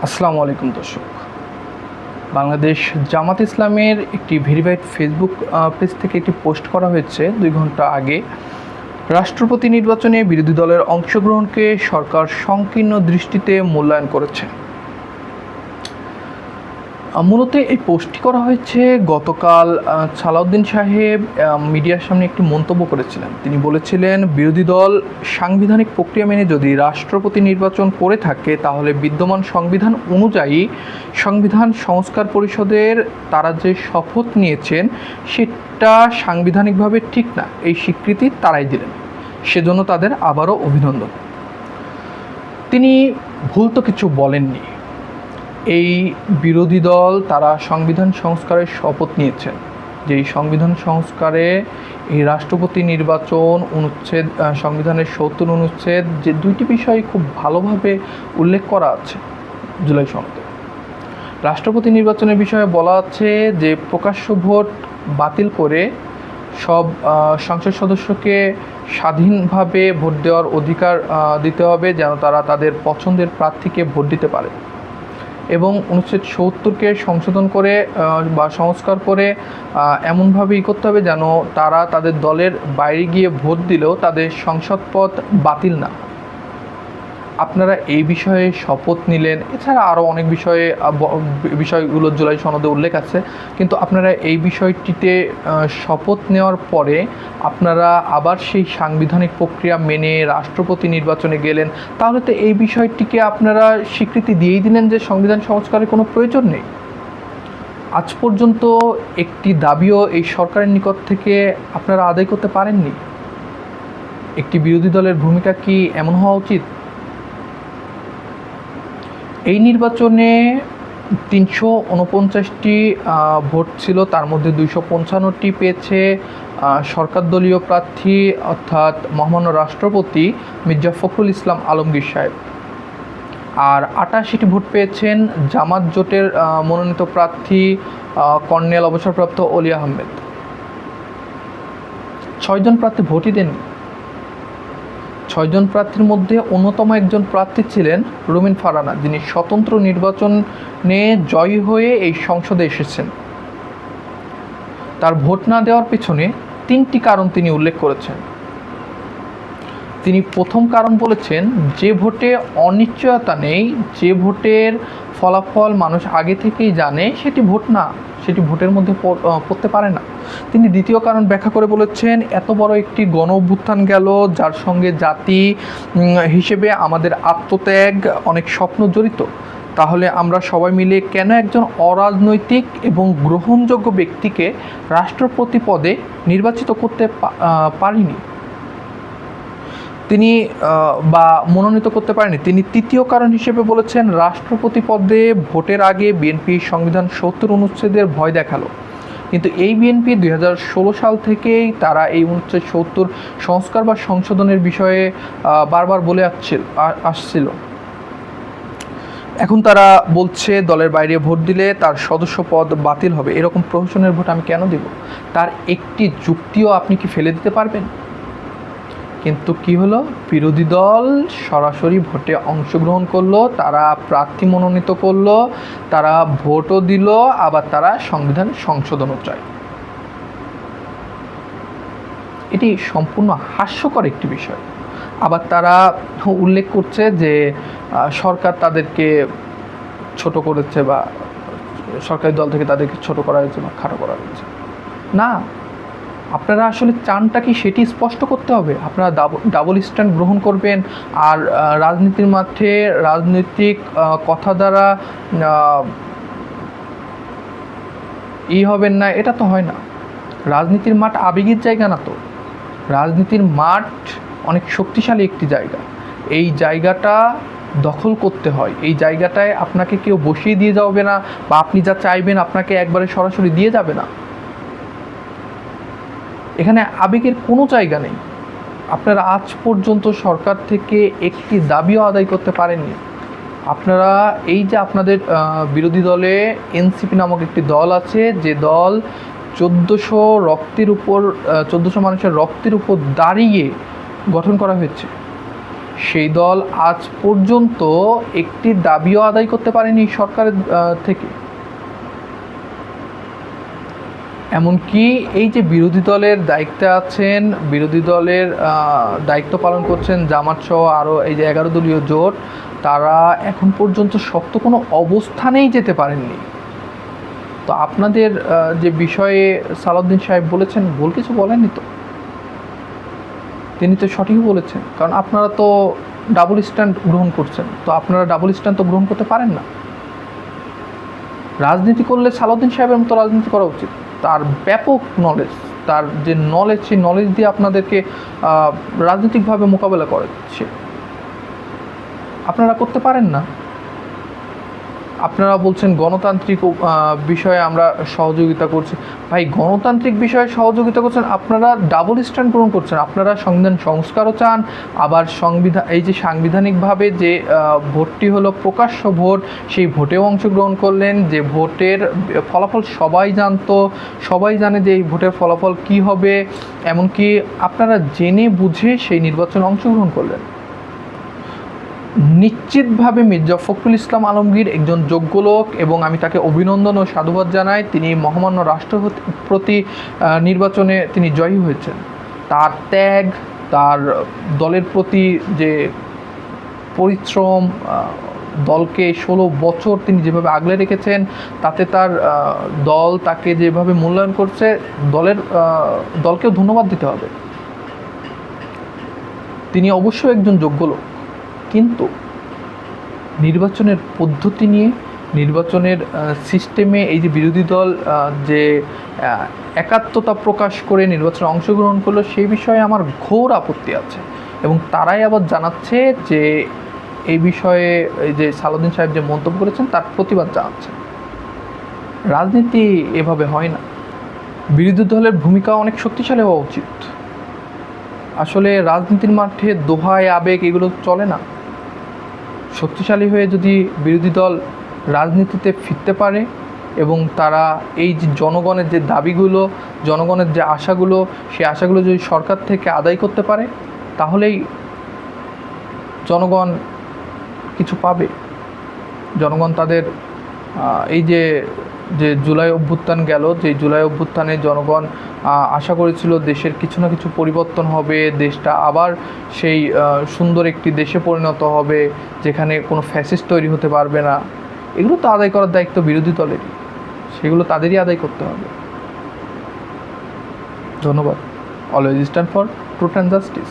আসসালামু আলাইকুম দর্শক। বাংলাদেশ জামাত ইসলামের একটি ভেরিফাইড ফেসবুক পেজ থেকে একটি পোস্ট করা হয়েছে ২ ঘন্টা আগে। রাষ্ট্রপতি নির্বাচনে বিরোধী দলের অংশগ্রহণকে সরকার সংকীর্ণ দৃষ্টিতে মূল্যায়ন করেছে। মূলত এই পোস্টটি করা হয়েছে গতকাল। সালাউদ্দিন সাহেব মিডিয়ার সামনে একটি মন্তব্য করেছিলেন। তিনি বলেছিলেন, বিরোধী দল সাংবিধানিক প্রক্রিয়া মেনে যদি রাষ্ট্রপতি নির্বাচন করে থাকে তাহলে বিদ্যমান সংবিধান অনুযায়ী সংবিধান সংস্কার পরিষদের তারা যে শপথ নিয়েছেন সেটা সাংবিধানিকভাবে ঠিক না, এই স্বীকৃতি তারাই দিলেন। সেজন্য তাদের আবারও অভিনন্দন। তিনি ভুল তো কিছু বলেননি। এই বিরোধী দল তারা সংবিধান সংস্কারের শপথ নিয়েছেন, যে এই সংবিধান সংস্কারে এই রাষ্ট্রপতি নির্বাচন অনুচ্ছেদ, সংবিধানের ৭০ অনুচ্ছেদ, যে দুইটি বিষয় খুব ভালোভাবে উল্লেখ করা আছে জুলাই সনদে। রাষ্ট্রপতি নির্বাচনের বিষয়ে বলা আছে যে প্রকাশ্য ভোট বাতিল করে সব সংসদ সদস্যকে স্বাধীনভাবে ভোট দেওয়ার অধিকার দিতে হবে, যেন তারা তাদের পছন্দের প্রার্থীকে ভোট দিতে পারে। এবং অনুচ্ছেদ ৭০কে সংশোধন করে বা সংস্কার করে এমনভাবেই করতে হবে যেন তারা তাদের দলের বাইরে গিয়ে ভোট দিলেও তাদের সংসদ পদ বাতিল না। আপনারা এই বিষয়ে শপথ নিলেন, এছাড়া আরও অনেক বিষয়গুলো জুলাই সনদে উল্লেখ আছে, কিন্তু আপনারা এই বিষয়টিতে শপথ নেওয়ার পরে আপনারা আবার সেই সাংবিধানিক প্রক্রিয়া মেনে রাষ্ট্রপতি নির্বাচনে গেলেন, তাহলে তো এই বিষয়টিকে আপনারা স্বীকৃতি দিয়েই দিলেন যে সংবিধান সংস্কারের কোনো প্রয়োজন নেই। আজ পর্যন্ত একটি দাবিও এই সরকারের নিকট থেকে আপনারা আদায় করতে পারেননি। একটি বিরোধী দলের ভূমিকা কি এমন হওয়া উচিত? এই নির্বাচনে ৩৪৯টি ভোট ছিল, তার মধ্যে ২৫৫টি পেয়েছে সরকার দলীয় প্রার্থী অর্থাৎ মহামান্য রাষ্ট্রপতি মির্জা ফখরুল ইসলাম আলমগীর সাহেব। আর ৮৮টি ভোট পেয়েছেন জামাত জোটের মনোনীত প্রার্থী কর্নেল অবসরপ্রাপ্ত অলি আহমেদ। ৬ জন প্রার্থী ভোটই দেননি। ৬ জন প্রার্থীর মধ্যে অন্যতম একজন প্রার্থী ছিলেন রুমিন ফারহানা, যিনি স্বতন্ত্র নির্বাচনে জয়ী হয়ে এই সংসদে এসেছেন। তার ভোট না দেওয়ার পেছনে ৩টি কারণ তিনি উল্লেখ করেছেন। তিনি প্রথম কারণ বলেছেন, যে ভোটে অনিশ্চয়তা নেই, যে ভোটের ফলাফল মানুষ আগে থেকেই জানে, সেটি ভোট না, সেটি ভোটের মধ্যে পড়তে পারে না। তিনি দ্বিতীয় কারণ ব্যাখ্যা করে বলেছেন, এত বড় একটি গণ অভ্যুত্থান গেল, যার সঙ্গে জাতি হিসেবে আমাদের আত্মত্যাগ, অনেক স্বপ্ন জড়িত। তাহলে আমরা সবাই মিলে কেন একজন অরাজনৈতিক এবং গ্রহণযোগ্য ব্যক্তিকে রাষ্ট্রপতি পদে নির্বাচিত করতে পারিনি, তিনি বা মনোনীত করতে পারেনি। তিনি তৃতীয় কারণ হিসেবে বলেছেন, রাষ্ট্রপতি পদে ভোটের আগে বিএনপি সংবিধান ৭০ অনুচ্ছেদের ভয় দেখালো, কিন্তু এই বিএনপি ২০১৬ সাল থেকেই তারা এই অনুচ্ছেদ ৭০ সংস্কার বা সংশোধনের বিষয়ে বারবার বলে আসছিল। এখন তারা বলছে দলের বাইরে ভোট দিলে তার সদস্য পদ বাতিল হবে। এরকম প্রহসনের ভোট আমি কেন দেব? তার একটি যুক্তিও আপনি কি ফেলে দিতে পারবেন? কিন্তু কি হলো, বিরোধী দল সরাসরি ভোটে অংশগ্রহণ করলো, তারা প্রার্থী মনোনীত করলো, তারা ভোটও দিল, আবার তারা সংবিধান সংশোধনও চায়। এটি সম্পূর্ণ হাস্যকর একটি বিষয়। আবার তারা উল্লেখ করছে যে সরকার তাদেরকে ছোট করেছে বা সরকারি দল থেকে তাদেরকে ছোট করা হয়েছে বা খাটো করা হয়েছে। না, আপনারা আসলে চানটা কি সেটি স্পষ্ট করতে হবে। আপনারা ডাবল স্ট্যান্ড গ্রহণ করবেন আর রাজনীতির মাঠে রাজনৈতিক কথা দ্বারা হবেন না, এটা তো হয় না। রাজনীতির মাঠ আবেগের জায়গা না তো। রাজনীতির মাঠ অনেক শক্তিশালী একটি জায়গা। এই জায়গাটা দখল করতে হয়। এই জায়গাটায় আপনাকে কেউ বসিয়ে দিয়ে যাবে না, বা আপনি যা চাইবেন আপনাকে একবারে সরাসরি দিয়ে যাবে না। এখানে আবেগের কোনো জায়গা নেই। আপনারা আজ পর্যন্ত সরকার থেকে একটি দাবিও আদায় করতে পারেননি। আপনারা এই যে আপনাদের বিরোধী দলে এনসিপি নামক একটি দল আছে, যে দল ১৪০০ মানুষের রক্তের উপর দাঁড়িয়ে গঠন করা হয়েছে, সেই দল আজ পর্যন্ত একটি দাবিও আদায় করতে পারেনি সরকারের থেকে। এমনকি এই যে বিরোধী দলের দায়িত্বে আছেন, বিরোধী দলের দায়িত্ব পালন করছেন জামাত সহ আরও এই যে 11 দলীয় জোট, তারা এখন পর্যন্ত শক্ত কোনো অবস্থানেই যেতে পারেননি। তো আপনাদের যে বিষয়ে সালাউদ্দিন সাহেব বলেছেন, ভুল কিছু বলেননি তো, তিনি তো সঠিক বলেছেন। কারণ আপনারা তো ডাবল স্ট্যান্ড গ্রহণ করছেন, তো আপনারা ডাবল স্ট্যান্ড তো গ্রহণ করতে পারেন না। রাজনীতি করলে সালাউদ্দিন সাহেবের মতো রাজনীতি করা উচিত। তার ব্যাপক নলেজ, তার যে নলেজ, সেই নলেজ দিয়ে আপনাদেরকে রাজনৈতিকভাবে মোকাবেলা করেছে। আপনারা করতে পারেন না। আপনারা বলছেন গণতান্ত্রিক বিষয়ে আমরা সহযোগিতা করছি। ভাই, গণতান্ত্রিক বিষয়ে সহযোগিতা করছেন, আপনারা ডাবল স্ট্যান্ড গ্রহণ করছেন। আপনারা সংবিধান সংস্কারও চান, আবার এই যে সাংবিধানিকভাবে যে ভোটটি হলো প্রকাশ্য ভোট, সেই ভোটেও অংশগ্রহণ করলেন। যে ভোটের ফলাফল সবাই জানতো, সবাই জানে যে এই ভোটের ফলাফল কী হবে, এমনকি আপনারা জেনে বুঝে সেই নির্বাচনে অংশগ্রহণ করলেন। নিশ্চিতভাবে মির্জা ফখরুল ইসলাম আলমগীর একজন যোগ্য লোক, এবং আমি তাকে অভিনন্দন ও সাধুবাদ জানাই। তিনি মহামান্য রাষ্ট্রপতি নির্বাচনে তিনি জয়ী হয়েছেন। তার ত্যাগ, তার দলের প্রতি যে পরিশ্রম, দলকে 16 বছর তিনি যেভাবে আগলে রেখেছেন, তাতে তার দল তাকে যেভাবে মূল্যায়ন করছে, দলকেও ধন্যবাদ দিতে হবে। তিনি অবশ্যই একজন যোগ্য লোক, কিন্তু নির্বাচনের পদ্ধতি নিয়ে, নির্বাচনের সিস্টেমে এই যে বিরোধী দল যে একাত্মতা প্রকাশ করে নির্বাচনে অংশগ্রহণ করলো, সেই বিষয়ে আমার ঘোর আপত্তি আছে। এবং তারাই আবার জানাচ্ছে যে এই বিষয়ে এই যে সালাউদ্দিন সাহেব যে মন্তব্য করেছেন, তার প্রতিবাদ জানাচ্ছে। রাজনীতি এভাবে হয় না। বিরোধী দলের ভূমিকা অনেক শক্তিশালী হওয়া উচিত। আসলে রাজনীতির মাঠে দোহায় আবেগ এগুলো চলে না। শক্তিশালী হয়ে যদি বিরোধী দল রাজনীতিতে ফিরতে পারে, এবং তারা এই যে জনগণের যে দাবিগুলো, জনগণের যে আশাগুলো, সেই আশাগুলো যদি সরকার থেকে আদায় করতে পারে, তাহলেই জনগণ কিছু পাবে। জনগণ তাদের এই যে জুলাই অভ্যুত্থান গেল, যে জুলাই অভ্যুত্থানে জনগণ আশা করেছিল দেশের কিছু না কিছু পরিবর্তন হবে, দেশটা আবার সেই সুন্দর একটি দেশে পরিণত হবে, যেখানে কোনো ফ্যাসিস্ট তৈরি হতে পারবে না। এগুলো তো আদায় করার দায়িত্ব বিরোধী দলেরই, সেগুলো তাদেরই আদায় করতে হবে। ধন্যবাদ। Always stand for truth and justice.